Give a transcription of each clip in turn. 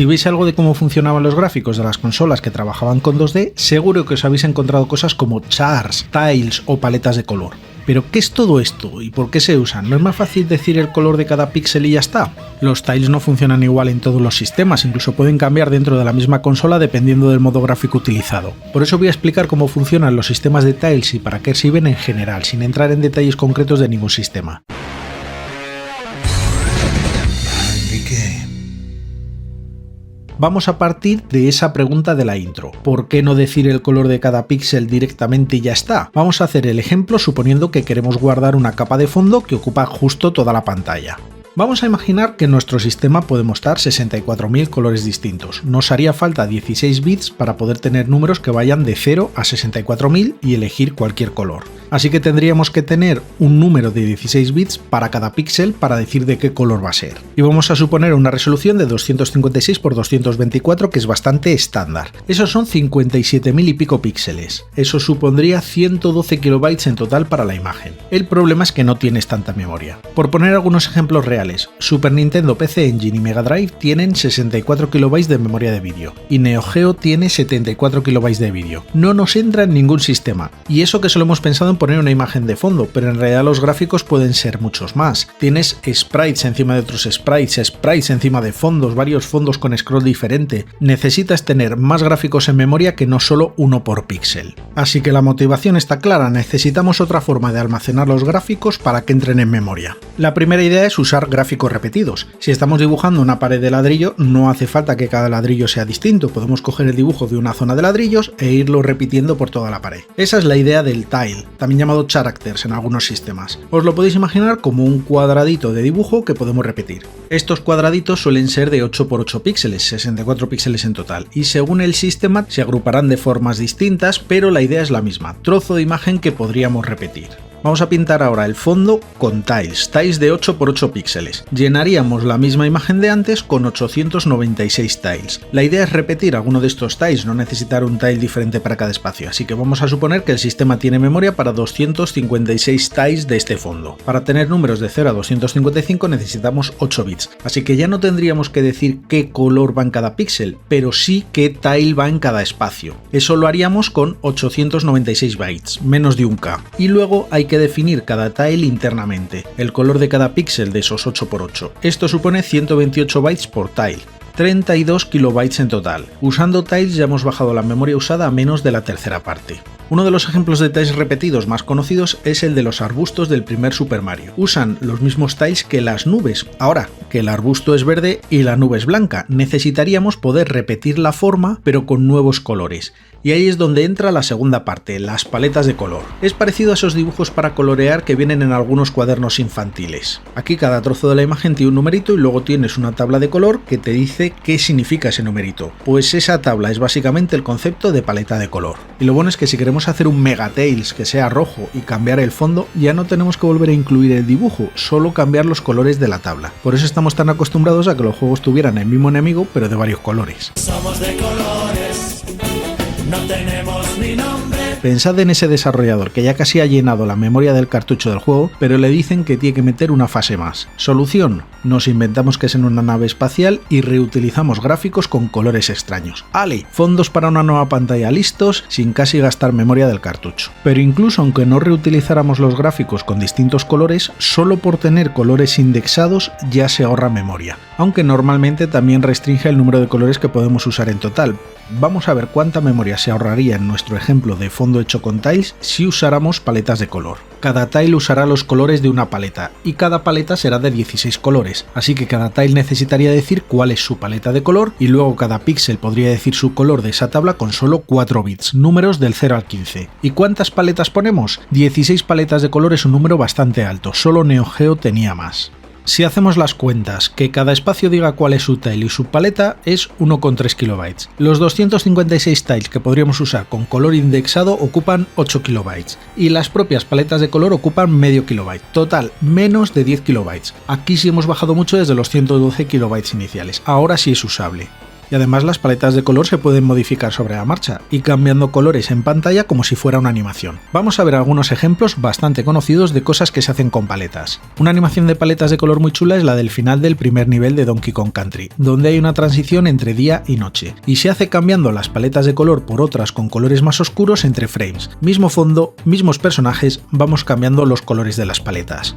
Si veis algo de cómo funcionaban los gráficos de las consolas que trabajaban con 2D, seguro que os habéis encontrado cosas como chars, tiles o paletas de color. Pero ¿qué es todo esto y por qué se usan? ¿No es más fácil decir el color de cada píxel y ya está? Los tiles no funcionan igual en todos los sistemas, incluso pueden cambiar dentro de la misma consola dependiendo del modo gráfico utilizado. Por eso voy a explicar cómo funcionan los sistemas de tiles y para qué sirven en general, sin entrar en detalles concretos de ningún sistema. Vamos a partir de esa pregunta de la intro. ¿Por qué no decir el color de cada píxel directamente y ya está? Vamos a hacer el ejemplo suponiendo que queremos guardar una capa de fondo que ocupa justo toda la pantalla. Vamos a imaginar que en nuestro sistema puede mostrar 64.000 colores distintos. Nos haría falta 16 bits para poder tener números que vayan de 0 a 64.000 y elegir cualquier color. Así que tendríamos que tener un número de 16 bits para cada píxel para decir de qué color va a ser. Y vamos a suponer una resolución de 256 x 224 que es bastante estándar. Esos son 57.000 y pico píxeles. Eso supondría 112 kilobytes en total para la imagen. El problema es que no tienes tanta memoria. Por poner algunos ejemplos reales, Super Nintendo, PC Engine y Mega Drive tienen 64 kilobytes de memoria de vídeo y Neo Geo tiene 74 kilobytes de vídeo. No nos entra en ningún sistema, y eso que solo hemos pensado en poner una imagen de fondo, pero en realidad los gráficos pueden ser muchos más. Tienes sprites encima de otros sprites encima de fondos, varios fondos con scroll diferente. Necesitas tener más gráficos en memoria que no solo uno por píxel. Así que la motivación está clara, necesitamos otra forma de almacenar los gráficos para que entren en memoria. La primera idea es usar gráficos repetidos. Si estamos dibujando una pared de ladrillo, no hace falta que cada ladrillo sea distinto, podemos coger el dibujo de una zona de ladrillos e irlo repitiendo por toda la pared. Esa es la idea del tile, también llamado characters en algunos sistemas. Os lo podéis imaginar como un cuadradito de dibujo que podemos repetir. Estos cuadraditos suelen ser de 8 x 8 píxeles, 64 píxeles en total, y según el sistema se agruparán de formas distintas, pero la idea es la misma, trozo de imagen que podríamos repetir. Vamos a pintar ahora el fondo con tiles de 8 x 8 píxeles. Llenaríamos la misma imagen de antes con 896 tiles. La idea es repetir alguno de estos tiles, no necesitar un tile diferente para cada espacio, así que vamos a suponer que el sistema tiene memoria para 256 tiles de este fondo. Para tener números de 0 a 255 necesitamos 8 bits, así que ya no tendríamos que decir qué color va en cada píxel, pero sí qué tile va en cada espacio. Eso lo haríamos con 896 bytes, menos de un K. Y luego hay que definir cada tile internamente, el color de cada píxel de esos 8 x 8. Esto supone 128 bytes por tile. 32 kilobytes en total. Usando tiles ya hemos bajado la memoria usada a menos de la tercera parte. Uno de los ejemplos de tiles repetidos más conocidos es el de los arbustos del primer Super Mario. Usan los mismos tiles que las nubes. Ahora, que el arbusto es verde y la nube es blanca, necesitaríamos poder repetir la forma pero con nuevos colores. Y ahí es donde entra la segunda parte, las paletas de color. Es parecido a esos dibujos para colorear que vienen en algunos cuadernos infantiles. Aquí cada trozo de la imagen tiene un numerito y luego tienes una tabla de color que te dice qué significa ese numerito. Pues esa tabla es básicamente el concepto de paleta de color. Y lo bueno es que si queremos hacer un Mega Tails que sea rojo y cambiar el fondo, ya no tenemos que volver a incluir el dibujo, solo cambiar los colores de la tabla. Por eso estamos tan acostumbrados a que los juegos tuvieran el mismo enemigo pero de varios colores. Somos de colores, no tenemos ni nombre. Pensad en ese desarrollador que ya casi ha llenado la memoria del cartucho del juego, pero le dicen que tiene que meter una fase más. Solución: nos inventamos que es en una nave espacial y reutilizamos gráficos con colores extraños. ¡Ale! Fondos para una nueva pantalla listos sin casi gastar memoria del cartucho. Pero incluso aunque no reutilizáramos los gráficos con distintos colores, solo por tener colores indexados ya se ahorra memoria, aunque normalmente también restringe el número de colores que podemos usar en total. Vamos a ver cuánta memoria se ahorraría en nuestro ejemplo de fondo hecho con tiles si usáramos paletas de color. Cada tile usará los colores de una paleta y cada paleta será de 16 colores, así que cada tile necesitaría decir cuál es su paleta de color y luego cada píxel podría decir su color de esa tabla con solo 4 bits, números del 0 al 15. ¿Y cuántas paletas ponemos? 16 paletas de color es un número bastante alto, solo Neo Geo tenía más. Si hacemos las cuentas, que cada espacio diga cuál es su tile y su paleta es 1,3 kilobytes. Los 256 tiles que podríamos usar con color indexado ocupan 8 kilobytes y las propias paletas de color ocupan medio kilobyte. Total, menos de 10 kilobytes. Aquí sí hemos bajado mucho desde los 112 kilobytes iniciales. Ahora sí es usable. Y además las paletas de color se pueden modificar sobre la marcha y cambiando colores en pantalla como si fuera una animación. Vamos a ver algunos ejemplos bastante conocidos de cosas que se hacen con paletas. Una animación de paletas de color muy chula es la del final del primer nivel de Donkey Kong Country, donde hay una transición entre día y noche, y se hace cambiando las paletas de color por otras con colores más oscuros entre frames. Mismo fondo, mismos personajes, vamos cambiando los colores de las paletas.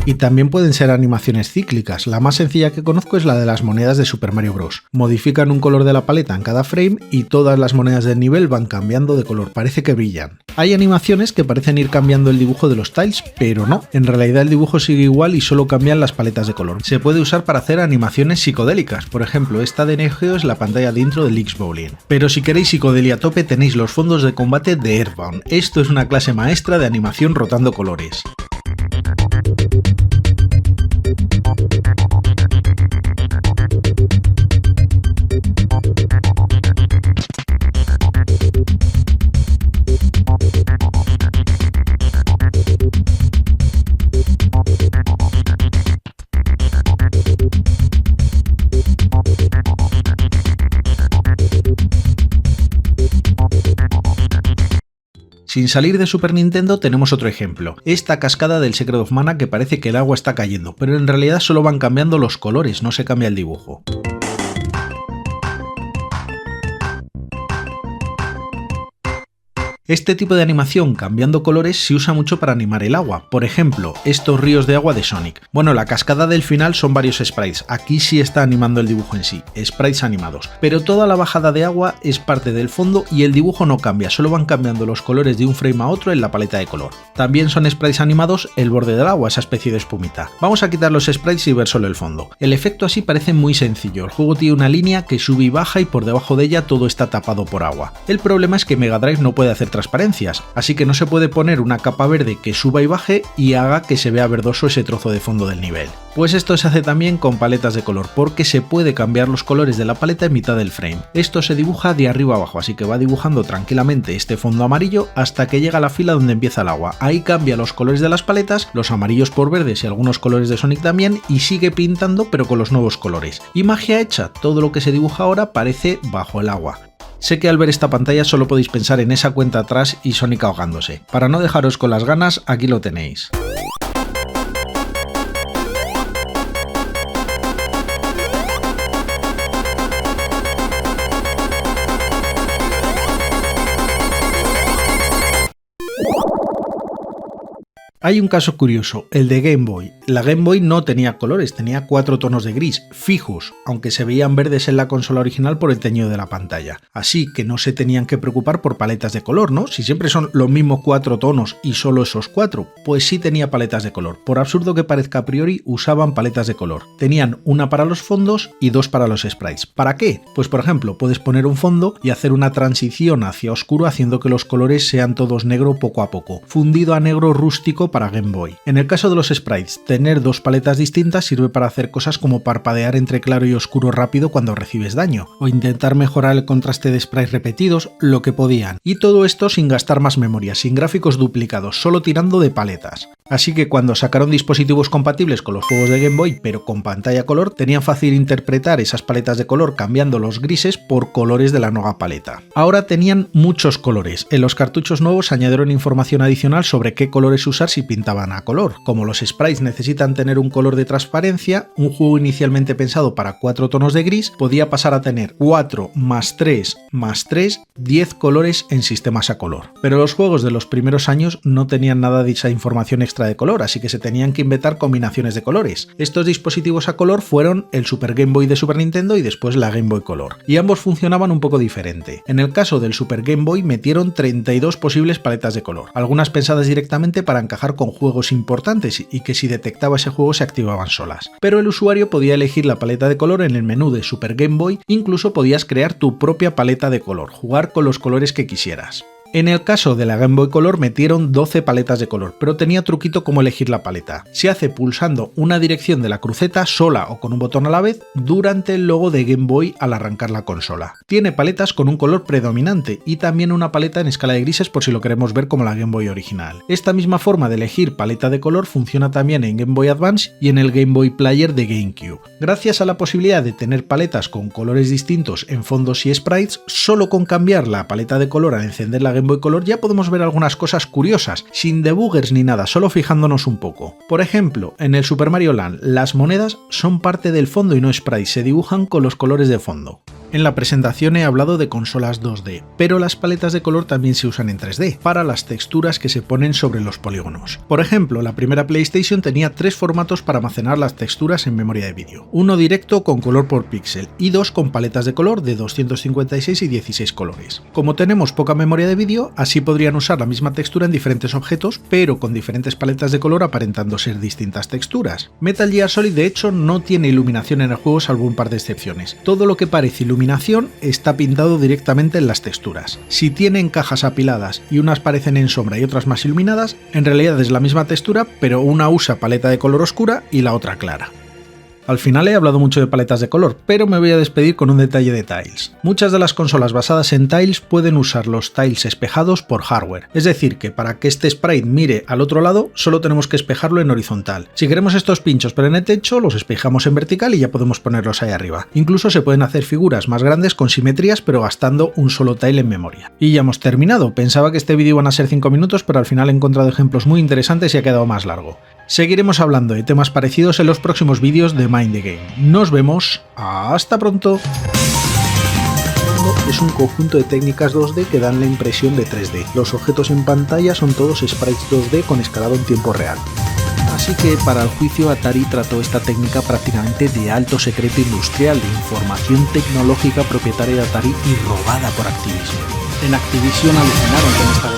Y también pueden ser animaciones cíclicas. La más sencilla que conozco es la de las monedas de Super Mario Bros. Modifican un color de la paleta en cada frame y todas las monedas del nivel van cambiando de color, parece que brillan. Hay animaciones que parecen ir cambiando el dibujo de los tiles, pero no, en realidad el dibujo sigue igual y solo cambian las paletas de color. Se puede usar para hacer animaciones psicodélicas, por ejemplo esta de Neo Geo es la pantalla de intro de Link's Bowling. Pero si queréis psicodelia a tope tenéis los fondos de combate de Earthbound. Esto es una clase maestra de animación rotando colores. Sin salir de Super Nintendo tenemos otro ejemplo, esta cascada del Secret of Mana que parece que el agua está cayendo, pero en realidad solo van cambiando los colores, no se cambia el dibujo. Este tipo de animación cambiando colores se usa mucho para animar el agua, por ejemplo, estos ríos de agua de Sonic. Bueno, la cascada del final son varios sprites, aquí sí está animando el dibujo en sí, sprites animados, pero toda la bajada de agua es parte del fondo y el dibujo no cambia, solo van cambiando los colores de un frame a otro en la paleta de color. También son sprites animados el borde del agua, esa especie de espumita. Vamos a quitar los sprites y ver solo el fondo. El efecto así parece muy sencillo, el juego tiene una línea que sube y baja y por debajo de ella todo está tapado por agua. El problema es que Mega Drive no puede hacer transparencias, así que no se puede poner una capa verde que suba y baje y haga que se vea verdoso ese trozo de fondo del nivel. Pues esto se hace también con paletas de color, porque se puede cambiar los colores de la paleta en mitad del frame. Esto se dibuja de arriba a abajo, así que va dibujando tranquilamente este fondo amarillo hasta que llega a la fila donde empieza el agua. Ahí cambia los colores de las paletas, los amarillos por verdes y algunos colores de Sonic también, y sigue pintando pero con los nuevos colores. Y magia hecha, todo lo que se dibuja ahora parece bajo el agua. Sé que al ver esta pantalla solo podéis pensar en esa cuenta atrás y Sonic ahogándose. Para no dejaros con las ganas, aquí lo tenéis. Hay un caso curioso, el de Game Boy. La Game Boy no tenía colores, tenía 4 tonos de gris, fijos, aunque se veían verdes en la consola original por el teñido de la pantalla. Así que no se tenían que preocupar por paletas de color, ¿no? Si siempre son los mismos 4 tonos y solo esos 4, pues sí tenía paletas de color. Por absurdo que parezca a priori, usaban paletas de color. Tenían una para los fondos y 2 para los sprites. ¿Para qué? Pues por ejemplo, puedes poner un fondo y hacer una transición hacia oscuro haciendo que los colores sean todos negro poco a poco, fundido a negro rústico para Game Boy. En el caso de los sprites, tener 2 paletas distintas sirve para hacer cosas como parpadear entre claro y oscuro rápido cuando recibes daño, o intentar mejorar el contraste de sprites repetidos, lo que podían. Y todo esto sin gastar más memoria, sin gráficos duplicados, solo tirando de paletas. Así que cuando sacaron dispositivos compatibles con los juegos de Game Boy pero con pantalla color, tenían fácil interpretar esas paletas de color cambiando los grises por colores de la nueva paleta. Ahora tenían muchos colores. En los cartuchos nuevos añadieron información adicional sobre qué colores usar si pintaban a color. Como los sprites necesitan tener un color de transparencia, un juego inicialmente pensado para 4 tonos de gris podía pasar a tener 4 más 3 más 3, 10 colores en sistemas a color. Pero los juegos de los primeros años no tenían nada de esa información extra de color, así que se tenían que inventar combinaciones de colores. Estos dispositivos a color fueron el Super Game Boy de Super Nintendo y después la Game Boy Color, y ambos funcionaban un poco diferente. En el caso del Super Game Boy metieron 32 posibles paletas de color, algunas pensadas directamente para encajar con juegos importantes y que si detectaba ese juego se activaban solas. Pero el usuario podía elegir la paleta de color en el menú de Super Game Boy, incluso podías crear tu propia paleta de color, jugar con los colores que quisieras. En el caso de la Game Boy Color metieron 12 paletas de color, pero tenía truquito cómo elegir la paleta. Se hace pulsando una dirección de la cruceta sola o con un botón a la vez durante el logo de Game Boy al arrancar la consola. Tiene paletas con un color predominante y también una paleta en escala de grises por si lo queremos ver como la Game Boy original. Esta misma forma de elegir paleta de color funciona también en Game Boy Advance y en el Game Boy Player de GameCube. Gracias a la posibilidad de tener paletas con colores distintos en fondos y sprites, solo con cambiar la paleta de color al encender la Game Boy Color ya podemos ver algunas cosas curiosas, sin debuggers ni nada, solo fijándonos un poco. Por ejemplo, en el Super Mario Land, las monedas son parte del fondo y no sprites, se dibujan con los colores de fondo. En la presentación he hablado de consolas 2D, pero las paletas de color también se usan en 3D, para las texturas que se ponen sobre los polígonos. Por ejemplo, la primera PlayStation tenía 3 formatos para almacenar las texturas en memoria de vídeo. Uno directo con color por píxel y 2 con paletas de color de 256 y 16 colores. Como tenemos poca memoria de vídeo, así podrían usar la misma textura en diferentes objetos, pero con diferentes paletas de color aparentando ser distintas texturas. Metal Gear Solid de hecho no tiene iluminación en el juego salvo un par de excepciones. Todo lo que parece iluminación está pintado directamente en las texturas. Si tienen cajas apiladas y unas parecen en sombra y otras más iluminadas, en realidad es la misma textura, pero una usa paleta de color oscura y la otra clara. Al final he hablado mucho de paletas de color, pero me voy a despedir con un detalle de tiles. Muchas de las consolas basadas en tiles pueden usar los tiles espejados por hardware, es decir, que para que este sprite mire al otro lado, solo tenemos que espejarlo en horizontal. Si queremos estos pinchos pero en el techo, los espejamos en vertical y ya podemos ponerlos ahí arriba. Incluso se pueden hacer figuras más grandes con simetrías, pero gastando un solo tile en memoria. Y ya hemos terminado. Pensaba que este vídeo iban a ser 5 minutos, pero al final he encontrado ejemplos muy interesantes y ha quedado más largo. Seguiremos hablando de temas parecidos en los próximos vídeos de Mind the Game. Nos vemos, hasta pronto. Es un conjunto de técnicas 2D que dan la impresión de 3D. Los objetos en pantalla son todos sprites 2D con escalado en tiempo real. Así que para el juicio Atari trató esta técnica prácticamente de alto secreto industrial, de información tecnológica propietaria de Atari y robada por Activision. En Activision alucinaron con esta